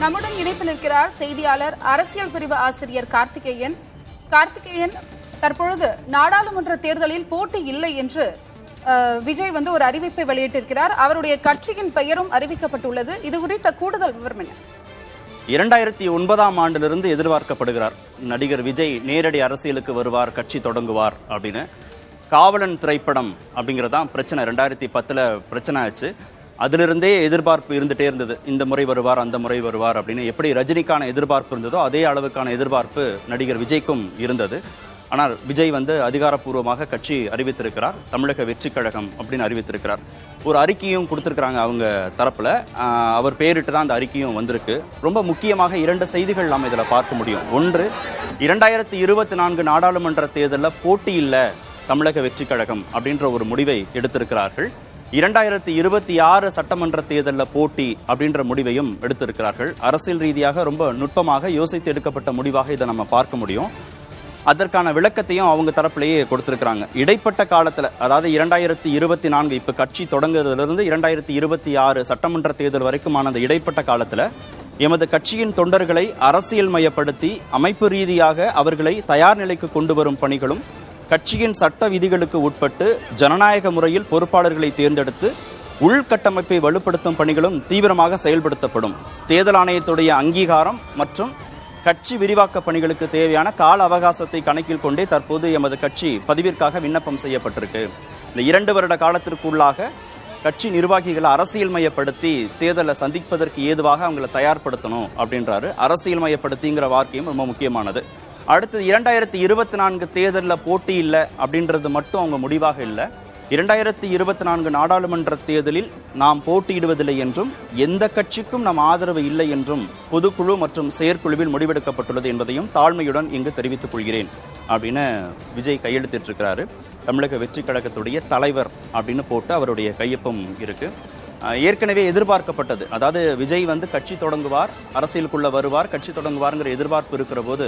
நம்முடன் இணைப்பில் இருக்கிறார் செய்தியாளர் அரசியல் பிரிவு ஆசிரியர் கார்த்திகேயன். கார்த்திகேயன், தற்பொழுது நாடாளுமன்ற தேர்தலில் போட்டி இல்லை என்று விஜய் ஒரு அறிவிப்பை வெளியிட்டிருக்கிறார். அவருடைய கட்சியின் பெயரும் அறிவிக்கப்பட்டுள்ளது. இது குறித்த கூடுதல் விவரம் என்ன? 2009ஆம் ஆண்டிலிருந்து எதிர்பார்க்கப்படுகிறார் நடிகர் விஜய் நேரடி அரசியலுக்கு வருவார், கட்சி தொடங்குவார் அப்படின்னு. காவலன் திரைப்படம் அப்படிங்கறதான் பிரச்சனை. 2010 பிரச்சனை ஆச்சு. அதிலிருந்தே எதிர்பார்ப்பு இருந்துட்டே இருந்தது. இந்த முறை வருவார், அந்த முறை வருவார் அப்படின்னு. எப்படி ரஜினிக்கான எதிர்பார்ப்பு இருந்ததோ அதே அளவுக்கான எதிர்பார்ப்பு நடிகர் விஜய்க்கும் இருந்தது. ஆனால் விஜய் அதிகாரப்பூர்வமாக கட்சி அறிவித்திருக்கிறார். தமிழக வெற்றி கழகம் அப்படின்னு அறிவித்திருக்கிறார். ஒரு அறிக்கையும் கொடுத்திருக்கிறாங்க அவங்க தரப்புல. அவர் பெயரிட்டு தான் அந்த அறிக்கையும் வந்திருக்கு. ரொம்ப முக்கியமாக 2 செய்திகள் நாம் இதில் பார்க்க முடியும். ஒன்று, 2024 நாடாளுமன்ற தேர்தலில் போட்டி இல்லை தமிழக வெற்றி கழகம் அப்படின்ற ஒரு முடிவை எடுத்திருக்கிறார்கள். 2026 சட்டமன்ற தேர்தலில் போட்டி அப்படின்ற முடிவையும் எடுத்திருக்கிறார்கள். அரசியல் ரீதியாக ரொம்ப நுட்பமாக யோசித்து எடுக்கப்பட்ட முடிவாக இதை நம்ம பார்க்க முடியும். அதற்கான விளக்கத்தையும் அவங்க தரப்பிலேயே கொடுத்திருக்கிறாங்க. இடைப்பட்ட காலத்தில், அதாவது 2024 இப்ப கட்சி தொடங்குறதிலிருந்து 2026 சட்டமன்ற தேர்தல் வரைக்குமான அந்த இடைப்பட்ட காலத்தில் எமது கட்சியின் தொண்டர்களை அரசியல் மயப்படுத்தி அமைப்பு ரீதியாக அவர்களை தயார் நிலைக்கு கொண்டு வரும் பணிகளும், கட்சியின் சட்ட விதிகளுக்கு உட்பட்டு ஜனநாயக முறையில் பொறுப்பாளர்களை தேர்ந்தெடுத்து உள்கட்டமைப்பை வலுப்படுத்தும் பணிகளும் தீவிரமாக செயல்படுத்தப்படும். தேர்தல் ஆணையத்துடைய அங்கீகாரம் மற்றும் கட்சி விரிவாக்க பணிகளுக்கு தேவையான கால அவகாசத்தை கணக்கில் கொண்டே தற்போது எமது கட்சி பதிவிற்காக விண்ணப்பம் செய்யப்பட்டிருக்கு. இந்த 2 வருட காலத்திற்குள்ளாக கட்சி நிர்வாகிகளை அரசியல் மயப்படுத்தி தேர்தலை சந்திப்பதற்கு ஏதுவாக அவங்களை தயார்படுத்தணும் அப்படின்றாரு. அரசியல் மயப்படுத்திங்கிற வாக்கியம் ரொம்ப முக்கியமானது. அடுத்தது 2024 தேர்தலில் போட்டி இல்லை அப்படின்றது மட்டும் அவங்க முடிவாக இல்லை. 2024 நாடாளுமன்ற தேர்தலில் நாம் போட்டியிடுவதில்லை என்றும் எந்த கட்சிக்கும் நம் ஆதரவு இல்லை என்றும் பொதுக்குழு மற்றும் செயற்குழுவில் முடிவெடுக்கப்பட்டுள்ளது என்பதையும் தாழ்மையுடன் இங்கு தெரிவித்துக் கொள்கிறேன் அப்படின்னு விஜய் கையெழுத்திட்டிருக்கிறாரு. தமிழக வெற்றி கழகத்துடைய தலைவர் அப்படின்னு போட்டு அவருடைய கையொப்பம் இருக்கு. ஏற்கனவே எதிர்பார்க்கப்பட்டது, அதாவது விஜய் கட்சி தொடங்குவார், அரசியலுக்குள்ள வருவார், கட்சி தொடங்குவார்ங்கிற எதிர்பார்ப்பு இருக்கிற போது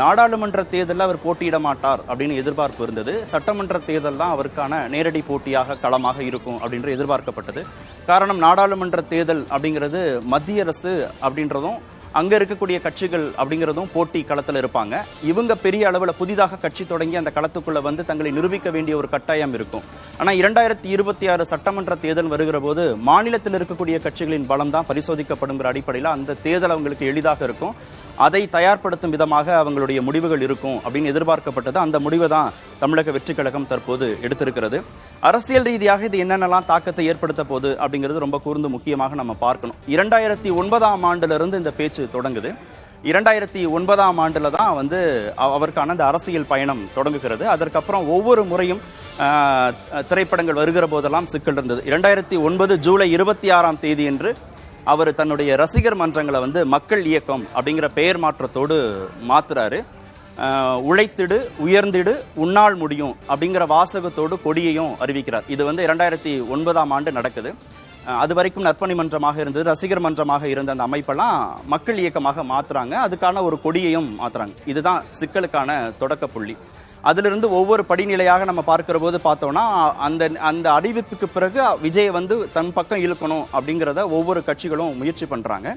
நாடாளுமன்ற தேர்தலில் அவர் போட்டியிட மாட்டார் அப்படின்னு எதிர்பார்ப்பு இருந்தது. சட்டமன்ற தேர்தல் தான் அவருக்கான நேரடி போட்டியாக களமாக இருக்கும் அப்படின்ற எதிர்பார்க்கப்பட்டது. காரணம், நாடாளுமன்ற தேர்தல் அப்படிங்கிறது மத்திய அரசு அப்படின்றதும் அங்க இருக்கக்கூடிய கட்சிகள் அப்படிங்கிறதும் போட்டி களத்தில் இருப்பாங்க. இவங்க பெரிய அளவில் புதிதாக கட்சி தொடங்கி அந்த களத்துக்குள்ள தங்களை நிரூபிக்க வேண்டிய ஒரு கட்டாயம் இருக்கும். ஆனால் 2026 சட்டமன்ற தேர்தல் வருகிற போது மாநிலத்தில் இருக்கக்கூடிய கட்சிகளின் பலம் தான் பரிசோதிக்கப்படுங்கிற அடிப்படையில் அந்த தேர்தல் அவங்களுக்கு எளிதாக இருக்கும். அதை தயார்படுத்தும் விதமாக அவங்களுடைய முடிவுகள் இருக்கும் அப்படின்னு எதிர்பார்க்கப்பட்டது. அந்த முடிவை தான் தமிழக வெற்றி கழகம் தற்போது எடுத்திருக்கிறது. அரசியல் ரீதியாக இது என்னென்னலாம் தாக்கத்தை ஏற்படுத்த போகுது அப்படிங்கிறது ரொம்ப கூர்ந்து முக்கியமாக நம்ம பார்க்கணும். 2009ஆம் ஆண்டிலிருந்து இந்த பேச்சு தொடங்குது. 2009ஆம் ஆண்டுல தான் அவருக்கான அந்த அரசியல் பயணம் தொடங்குகிறது. அதற்கப்புறம் ஒவ்வொரு முறையும் திரைப்படங்கள் வருகிற போதெல்லாம் சிக்கல் இருந்தது. 2009 ஜூலை 26ஆம் தேதி என்று அவர் தன்னுடைய ரசிகர் மன்றங்களை மக்கள் இயக்கம் அப்படிங்கிற பெயர் மாற்றத்தோடு மாத்துறாரு. உழைத்திடு உயர்ந்திடு உன்னால் முடியும் அப்படிங்கிற வாசகத்தோடு கொடியையும் அறிவிக்கிறார். இது 2009ஆம் ஆண்டு நடக்குது. அது வரைக்கும் நற்பணி மன்றமாக இருந்தது, ரசிகர் மன்றமாக இருந்த அந்த அமைப்பெல்லாம் மக்கள் இயக்கமாக மாத்துறாங்க. அதுக்கான ஒரு கொடியையும் மாத்துறாங்க. இதுதான் சிக்கலுக்கான தொடக்க புள்ளி. அதிலிருந்து ஒவ்வொரு படிநிலையாக நம்ம பார்க்கிற போது பார்த்தோம்னா அந்த அறிவிப்புக்கு பிறகு விஜய் தன் பக்கம் இழுக்கணும் அப்படிங்கிறத ஒவ்வொரு கட்சிகளும் முயற்சி பண்றாங்க.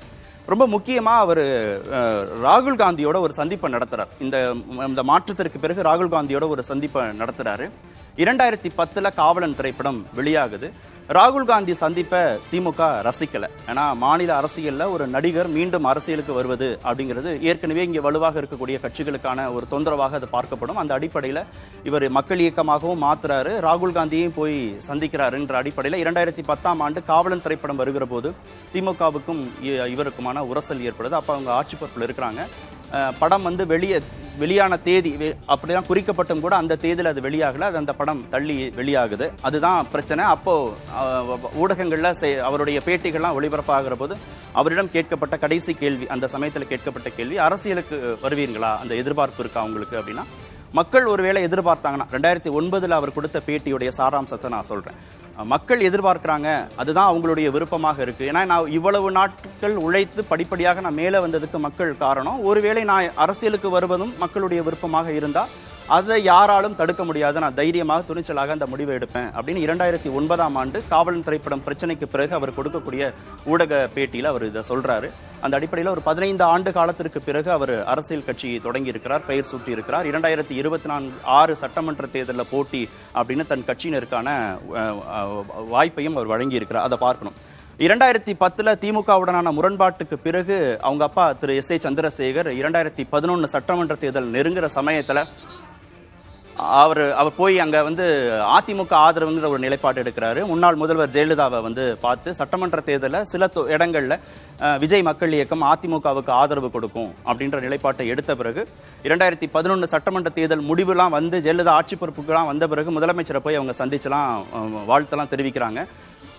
ரொம்ப முக்கியமா அவர் ராகுல் காந்தியோட ஒரு சந்திப்பை நடத்துறார். இந்த மாற்றத்திற்கு பிறகு ராகுல் காந்தியோட ஒரு சந்திப்பை நடத்துறாரு. 2010 காவலன் திரைப்படம் வெளியாகுது. ராகுல் காந்தி சந்திப்பை திமுக ரசிக்கல. ஏன்னா மாநில அரசியல்ல ஒரு நடிகர் மீண்டும் அரசியலுக்கு வருவது அப்படிங்கிறது ஏற்கனவே இங்கே வலுவாக இருக்கக்கூடிய கட்சிகளுக்கான ஒரு தொந்தரவாக அது பார்க்கப்படும். அந்த அடிப்படையில் இவர் மக்கள் இயக்கமாகவும் மாத்துறாரு, ராகுல் காந்தியையும் போய் சந்திக்கிறாருன்ற அடிப்படையில் 2010ஆம் ஆண்டு காவலன் திரைப்படம் வருகிற போது திமுகவுக்கும் இவருக்குமான உரசல் ஏற்படுது. அப்போ அவங்க ஆட்சி பொறுப்பில் இருக்கிறாங்க. படம் வெளியான தேதி அப்படிதான் குறிக்கப்பட்டும் கூட அந்த தேதியில் அது வெளியாகல. அது அந்த படம் தள்ளி வெளியாகுது. அதுதான் பிரச்சனை. அப்போ ஊடகங்கள்ல அவருடைய பேட்டிகள்லாம் ஒளிபரப்பாகிற போது அவரிடம் கேட்கப்பட்ட கடைசி கேள்வி, அந்த சமயத்தில் கேட்கப்பட்ட கேள்வி, அரசியலுக்கு வருவீர்களா, அந்த எதிர்பார்ப்பு இருக்கா உங்களுக்கு அப்படின்னா, மக்கள் ஒருவேளை எதிர்பார்த்தாங்கன்னா 2009 அவர் கொடுத்த பேட்டியுடைய சாராம்சத்தை நான் சொல்றேன். மக்கள் எதிர்பார்க்கிறாங்க, அதுதான் அவங்களுடைய விருப்பமாக இருக்கு. ஏன்னா நான் இவ்வளவு நாட்கள் உழைத்து படிப்படியாக நான் மேலே வந்ததுக்கு மக்கள் காரணம். ஒருவேளை நான் அரசியலுக்கு வருவதும் மக்களுடைய விருப்பமாக இருந்தால் அதை யாராலும் தடுக்க முடியாது, நான் தைரியமாக துணிச்சலாக அந்த முடிவை எடுப்பேன் அப்படின்னு 2009ஆம் ஆண்டு காவலன் திரைப்படம் பிரச்சனைக்கு பிறகு அவர் கொடுக்கக்கூடிய ஊடக பேட்டியில் அவர் இதை சொல்றாரு. அந்த அடிப்படையில் ஒரு 15 ஆண்டு காலத்திற்கு பிறகு அவர் அரசியல் கட்சி தொடங்கி இருக்கிறார், பெயர் சூட்டி இருக்கிறார். 2024 சட்டமன்ற தேர்தலில் போட்டி அப்படின்னு தன் கட்சியினருக்கான வாய்ப்பையும் அவர் வழங்கி இருக்கிறார். அதை பார்க்கணும். 2010 திமுகவுடனான முரண்பாட்டுக்கு பிறகு அவங்க அப்பா திரு எஸ். சந்திரசேகர் 2011 சட்டமன்ற தேர்தல் நெருங்குற சமயத்தில் அவர் போய் அங்க அதிமுக ஆதரவுங்கிற ஒரு நிலைப்பாடு எடுக்கிறாரு. முன்னாள் முதல்வர் ஜெயலலிதாவை பார்த்து சட்டமன்ற தேர்தலில் சில இடங்கள்ல விஜய் மக்கள் இயக்கம் அதிமுகவுக்கு ஆதரவு கொடுக்கும் அப்படின்ற நிலைப்பாட்டை எடுத்த பிறகு 2011 சட்டமன்ற தேர்தல் முடிவுலாம் ஜெயலலிதா ஆட்சி பொறுப்புக்கெல்லாம் வந்த பிறகு முதலமைச்சரை போய் அவங்க சந்திச்செல்லாம் வாழ்த்தெல்லாம் தெரிவிக்கிறாங்க.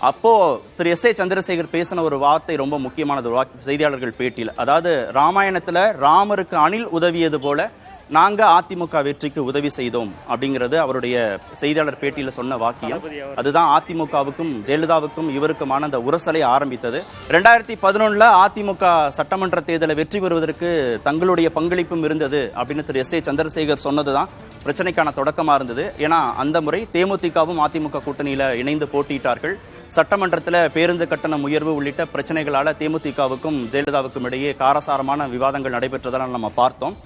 அப்போ திரு எஸ். சந்திரசேகர் பேசின ஒரு வார்த்தை ரொம்ப முக்கியமானது செய்தியாளர்கள் பேட்டியில். அதாவது ராமாயணத்துல ராமருக்கு அணில் உதவியது போல நாங்க அதிமுக வெற்றிக்கு உதவி செய்தோம் அப்படிங்கிறது அவருடைய செய்தியாளர் பேட்டியில சொன்ன வாக்கியம். அதுதான் அதிமுகவுக்கும் ஜெயலலிதாவுக்கும் இவருக்குமான அந்த உரசலை ஆரம்பித்தது. 2011 அதிமுக சட்டமன்ற தேர்தலை வெற்றி பெறுவதற்கு தங்களுடைய பங்களிப்பும் இருந்தது அப்படின்னு திரு எஸ். சந்திரசேகர் சொன்னதுதான் பிரச்சனைக்கான தொடக்கமா இருந்தது. ஏன்னா அந்த முறை தேமுதிகவும் அதிமுக கூட்டணியில இணைந்து போட்டியிட்டார்கள். சட்டமன்றத்தில் பேருந்து கட்டணம் உயர்வு உள்ளிட்ட பிரச்சனைகளால தேமுதிகவுக்கும் ஜெயலலிதாவுக்கும் இடையே காரசாரமான விவாதங்கள் நடைபெற்றதால் நம்ம பார்த்தோம்.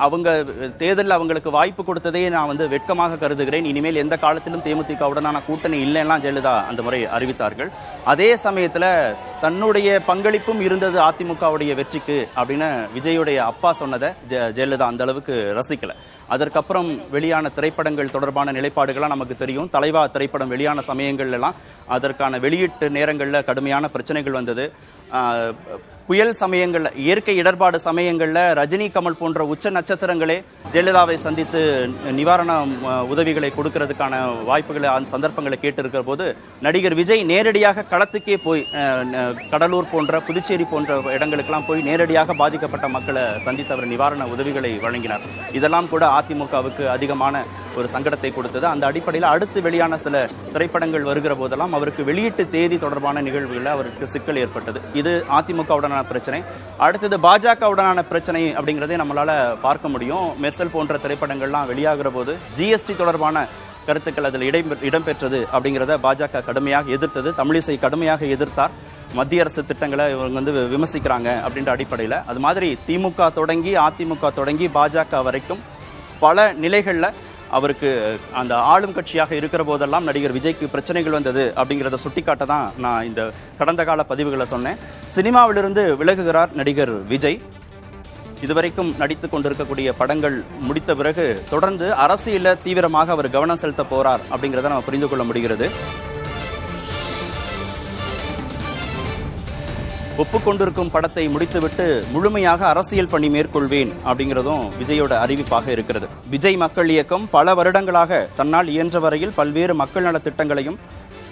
அவங்க தேர்தலில் அவங்களுக்கு வாய்ப்பு கொடுத்ததே நான் வெட்கமாக கருதுகிறேன். இனிமேல் எந்த காலத்திலும் தேமுதிகவுடனான கூட்டணி இல்லைன்னா ஜெயலலிதா அந்த முறை அறிவித்தார்கள். அதே சமயத்தில் தன்னுடைய பங்களிப்பும் இருந்தது அதிமுகவுடைய வெற்றிக்கு அப்படின்னு விஜயுடைய அப்பா சொன்னதை ஜெயலலிதா அந்த அளவுக்கு ரசிக்கல. அதற்கப்புறம் வெளியான திரைப்படங்கள் தொடர்பான நிலைப்பாடுகள்லாம் நமக்கு தெரியும். தலைவா திரைப்படம் வெளியான சமயங்கள்லாம் அதற்கான வெளியீட்டு நேரங்களில் கடுமையான பிரச்சனைகள் வந்தது. புயல் சமயங்கள்ல, இயற்கை இடர்பாடு சமயங்கள்ல ரஜினி கமல் போன்ற உச்ச நட்சத்திரங்களே ஜெயலலிதாவை சந்தித்து நிவாரண உதவிகளை கொடுக்கறதுக்கான வாய்ப்புகளை சந்தர்ப்பங்களை கேட்டு இருக்கிற போது நடிகர் விஜய் நேரடியாக களத்துக்கே போய் கடலூர் போன்ற புதுச்சேரி போன்ற இடங்களுக்கெல்லாம் போய் நேரடியாக பாதிக்கப்பட்ட மக்களை சந்தித்து அவர் நிவாரண உதவிகளை வழங்கினார். இதெல்லாம் கூட அதிமுகவுக்கு அதிகமான ஒரு சங்கடத்தை கொடுத்தது. அந்த அடிப்படையில் அடுத்து வெளியான சில திரைப்படங்கள் வருகிற போதெல்லாம் அவருக்கு வெளியீட்டு தேதி தொடர்பான நிகழ்வுகளில் அவருக்கு சிக்கல் ஏற்பட்டது. இது அதிமுகவுடனான பிரச்சனை. அடுத்தது பாஜகவுடனான பிரச்சனை அப்படிங்கிறதே நம்மளால பார்க்க முடியும். மெர்சல் போன்ற திரைப்படங்கள்லாம் வெளியாகிற போது ஜிஎஸ்டி தொடர்பான கருத்துக்கள் அதில் இடம்பெற்றது அப்படிங்கிறத பாஜக கடுமையாக எதிர்த்தது. தமிழிசை கடுமையாக எதிர்த்தார். மத்திய அரசு திட்டங்களை இவங்க விமர்சிக்கிறாங்க அப்படின்ற அடிப்படையில் அது மாதிரி திமுக தொடங்கி அதிமுக தொடங்கி பாஜக வரைக்கும் பல நிலைகளில் அவருக்கு அந்த ஆளும் கட்சியாக இருக்கிற போதெல்லாம் நடிகர் விஜய்க்கு பிரச்சனைகள் வந்தது அப்படிங்கிறத சுட்டிக்காட்ட தான் நான் இந்த கடந்த கால பதிவுகளை சொன்னேன். சினிமாவிலிருந்து விலகுகிறார் நடிகர் விஜய். இதுவரைக்கும் நடித்துக் கொண்டிருக்கக்கூடிய படங்கள் முடித்த பிறகு தொடர்ந்து அரசியலில் தீவிரமாக அவர் கவனம் செலுத்த போறார் அப்படிங்கிறத நம்ம புரிந்து கொள்ள முடிகிறது. ஒப்புக்கொண்டிருக்கும் படத்தை முடித்துவிட்டு முழுமையாக அரசியல் பணி மேற்கொள்வேன் அப்படிங்கிறதும் விஜயோட அறிவிப்பாக இருக்கிறது. விஜய் மக்கள் இயக்கம் பல வருடங்களாக தன்னால் இயன்ற வரையில் பல்வேறு மக்கள் நல திட்டங்களையும்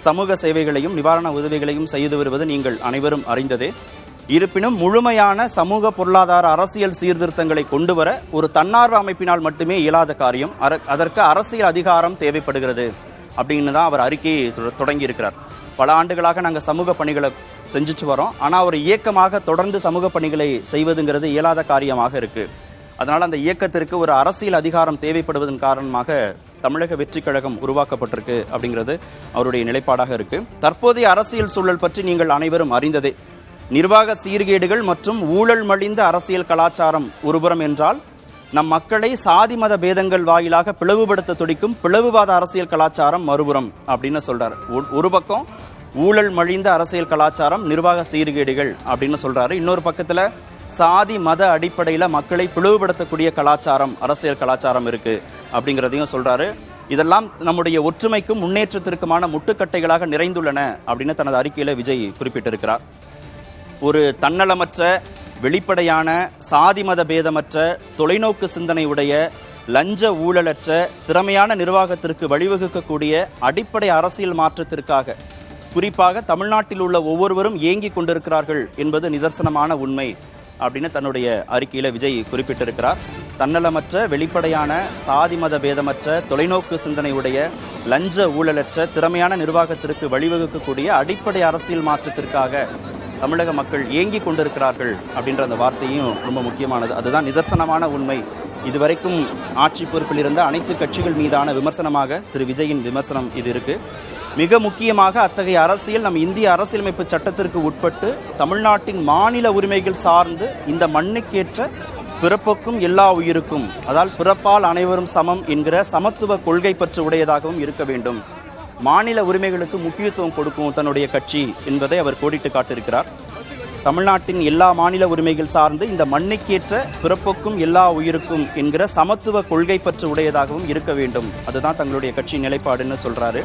சமூக சேவைகளையும் நிவாரண உதவிகளையும் செய்து வருவது நீங்கள் அனைவரும் அறிந்ததே. இருப்பினும் முழுமையான சமூக பொருளாதார அரசியல் சீர்திருத்தங்களை கொண்டு வர ஒரு தன்னார்வ அமைப்பினால் மட்டுமே இயலாத காரியம். அதற்கு அரசியல் அதிகாரம் தேவைப்படுகிறது அப்படின்னு தான் அவர் அறிக்கையை தொடங்கி இருக்கிறார். பல ஆண்டுகளாக நாங்கள் சமூக பணிகளை செஞ்சுட்டு வரோம். ஆனால் ஒரு இயக்கமாக தொடர்ந்து சமூக பணிகளை செய்வதுங்கிறது இயலாத காரியமாக இருக்கு. அதனால் அந்த இயக்கத்திற்கு ஒரு அரசியல் அதிகாரம் தேவைப்படுவதன் காரணமாக தமிழக வெற்றி கழகம் உருவாக்கப்பட்டிருக்கு அப்படிங்கிறது அவருடைய நிலைப்பாடாக இருக்கு. தற்போதைய அரசியல் சூழல் பற்றி நீங்கள் அனைவரும் அறிந்ததே. நிர்வாக சீர்கேடுகள் மற்றும் ஊழல் மலிந்த அரசியல் கலாச்சாரம் ஒருபுறம் என்றால், நம் மக்களை சாதி மத பேதங்கள் வாயிலாக பிளவுபடுத்த துடிக்கும் பிளவுவாத அரசியல் கலாச்சாரம் மறுபுறம் அப்படின்னு சொல்றாரு. ஒரு பக்கம் ஊழல் மலிந்த அரசியல் கலாச்சாரம், நிர்வாக சீர்கேடுகள் அப்படின்னு சொல்றாரு. இன்னொரு பக்கத்துல சாதி மத அடிப்படையில மக்களை பிளவுபடுத்தக்கூடிய கலாச்சாரம், அரசியல் கலாச்சாரம் இருக்கு அப்படிங்கிறதையும் சொல்றாரு. இதெல்லாம் நம்முடைய ஒற்றுமைக்கும் முன்னேற்றத்திற்குமான முட்டுக்கட்டைகளாக நிறைந்துள்ளன அப்படின்னு தனது அறிக்கையில விஜய் குறிப்பிட்டிருக்கிறார். ஒரு தன்னலமற்ற, வெளிப்படையான, சாதி மத பேதமற்ற, தொலைநோக்கு சிந்தனை உடைய, லஞ்ச ஊழலற்ற, திறமையான நிர்வாகத்திற்கு வழிவகுக்கக்கூடிய அடிப்படை அரசியல் மாற்றத்திற்காக குறிப்பாக தமிழ்நாட்டில் உள்ள ஒவ்வொருவரும் ஏங்கி கொண்டிருக்கிறார்கள் என்பது நிதர்சனமான உண்மை அப்படின்னு தன்னுடைய அறிக்கையில விஜய் குறிப்பிட்டிருக்கிறார். தன்னலமற்ற, வெளிப்படையான, சாதி மத பேதமற்ற, தொலைநோக்கு சிந்தனை உடைய, லஞ்ச ஊழலற்ற, திறமையான நிர்வாகத்திற்கு வழிவகுக்கக்கூடிய அடிப்படை அரசியல் மாற்றத்திற்காக தமிழக மக்கள் ஏங்கி கொண்டிருக்கிறார்கள் அப்படின்ற அந்த வார்த்தையும் ரொம்ப முக்கியமானது. அதுதான் நிதர்சனமான உண்மை இதுவரைக்கும் ஆட்சி பொறுப்பில் இருந்த அனைத்து கட்சிகள் மீதான விமர்சனமாக திரு விஜயின் விமர்சனம் இது இருக்கு. மிக முக்கியமாக அத்தகைய அரசியல் நம் இந்திய அரசியலமைப்பு சட்டத்திற்கு உட்பட்டு தமிழ்நாட்டின் மாநில உரிமைகள் சார்ந்து இந்த மண்ணுக்கேற்ற பிறப்புக்கும் எல்லா உயிருக்கும், அதாவது பிறப்பால் அனைவரும் சமம் என்கிற சமத்துவ கொள்கை பற்று உடையதாகவும் இருக்க வேண்டும். மாநில உரிமைகளுக்கு முக்கியத்துவம் கொடுக்கும் தன்னுடைய கட்சி என்பதை அவர் கோடிட்டு காட்டியிருக்கிறார். தமிழ்நாட்டின் எல்லா மாநில உரிமைகள் சார்ந்து இந்த மண்ணுக்கேற்ற பிறப்புக்கும் எல்லா உயிருக்கும் என்கிற சமத்துவ கொள்கை பற்று உடையதாகவும் இருக்க வேண்டும். அதுதான் தங்களுடைய கட்சி நிலைப்பாடுன்னு சொல்றாரு.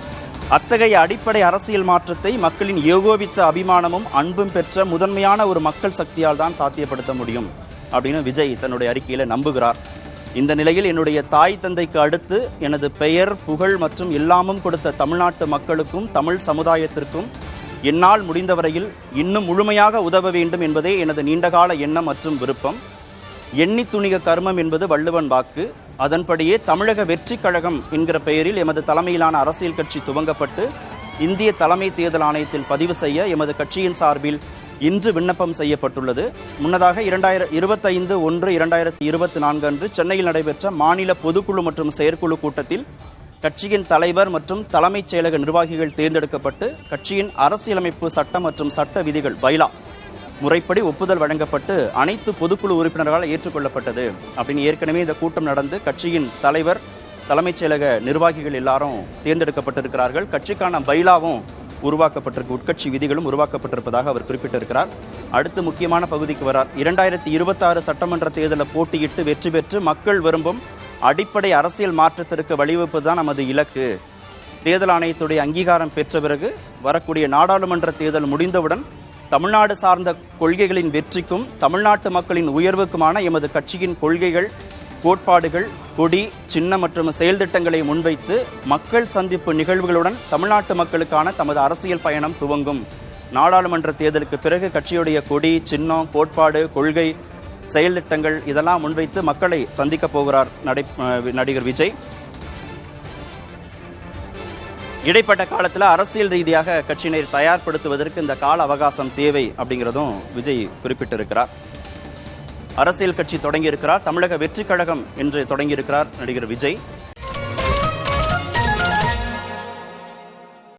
அத்தகைய அடிப்படை அரசியல் மாற்றத்தை மக்களின் ஏகோபித்த அபிமானமும் அன்பும் பெற்ற முதன்மையான ஒரு மக்கள் சக்தியால் தான் சாத்தியப்படுத்த முடியும் அப்படின்னு விஜய் தன்னுடைய அறிக்கையில நம்புகிறார். இந்த நிலையில் என்னுடைய தாய் தந்தைக்கு அடுத்து எனது பெயர், புகழ் மற்றும் எல்லாமும் கொடுத்த தமிழ்நாட்டு மக்களுக்கும் தமிழ் சமுதாயத்திற்கும் என்னால் முடிந்தவரையில் இன்னும் முழுமையாக உதவ வேண்டும் என்பதே எனது நீண்டகால எண்ணம் மற்றும் விருப்பம். எண்ணி துணிக கர்மம் என்பது வள்ளுவன் வாக்கு. அதன்படியே தமிழக வெற்றி கழகம் என்கிற பெயரில் எமது தலைமையிலான அரசியல் கட்சி துவங்கப்பட்டு இந்திய தலைமை தேர்தல் ஆணையத்தில் பதிவு செய்ய எமது கட்சியின் சார்பில் இன்று விண்ணப்பம் செய்யப்பட்டுள்ளது. முன்னதாக 25/1/2024 அன்று சென்னையில் நடைபெற்ற மாநில பொதுக்குழு மற்றும் செயற்குழு கூட்டத்தில் கட்சியின் தலைவர் மற்றும் தலைமைச் செயலக நிர்வாகிகள் தேர்ந்தெடுக்கப்பட்டு கட்சியின் அரசியலமைப்பு சட்டம் மற்றும் சட்ட விதிகள் பைலா முறைப்படி ஒப்புதல் வழங்கப்பட்டு அனைத்து பொதுக்குழு உறுப்பினர்களால் ஏற்றுக்கொள்ளப்பட்டது அப்படின்னு ஏற்கனவே இந்த கூட்டம் நடந்து கட்சியின் தலைவர், தலைமைச் செயலக நிர்வாகிகள் எல்லாரும் தேர்ந்தெடுக்கப்பட்டிருக்கிறார்கள். கட்சிக்கான பைலாவும் உருவாக்கப்பட்டிருக்கு, உட்கட்சி விதிகளும் உருவாக்கப்பட்டிருப்பதாக அவர் குறிப்பிட்டிருக்கிறார். அடுத்து முக்கியமான பகுதிக்கு வரார். 2026 சட்டமன்ற தேர்தலில் போட்டியிட்டு வெற்றி பெற்று மக்கள் விரும்பும் அடிப்படை அரசியல் மாற்றத்திற்கு வழிவகுப்பதுதான் நமது இலக்கு. தேர்தல் ஆணையத்துடைய அங்கீகாரம் பெற்ற பிறகு வரக்கூடிய நாடாளுமன்ற தேர்தல் முடிந்தவுடன் தமிழ்நாடு சார்ந்த கொள்கைகளின் வெற்றிக்கும் தமிழ்நாட்டு மக்களின் உயர்வுக்குமான எமது கட்சியின் கொள்கைகள், கோட்பாடுகள், கொடி, சின்ன மற்றும் செயல் திட்டங்களை முன்வைத்து மக்கள் சந்திப்பு நிகழ்வுகளுடன் தமிழ்நாட்டு மக்களுக்கான தமது அரசியல் பயணம் துவங்கும். நாடாளுமன்ற தேர்தலுக்கு பிறகு கட்சியுடைய கொடி, சின்னம், கோட்பாடு, கொள்கை, செயல் திட்டங்கள் இதெல்லாம் முன்வைத்து மக்களை சந்திக்க போகிறார் நடிகர் விஜய். இடைப்பட்ட காலத்தில் அரசியல் ரீதியாக கட்சியினை தயார்படுத்துவதற்கு இந்த கால அவகாசம் தேவை அப்படிங்கிறதும் விஜய் குறிப்பிட்டிருக்கிறார். அரசியல் கட்சி தொடங்கியிருக்கிறார். தமிழக வெற்றி கழகம் என்று தொடங்கியிருக்கிறார் நடிகர் விஜய்.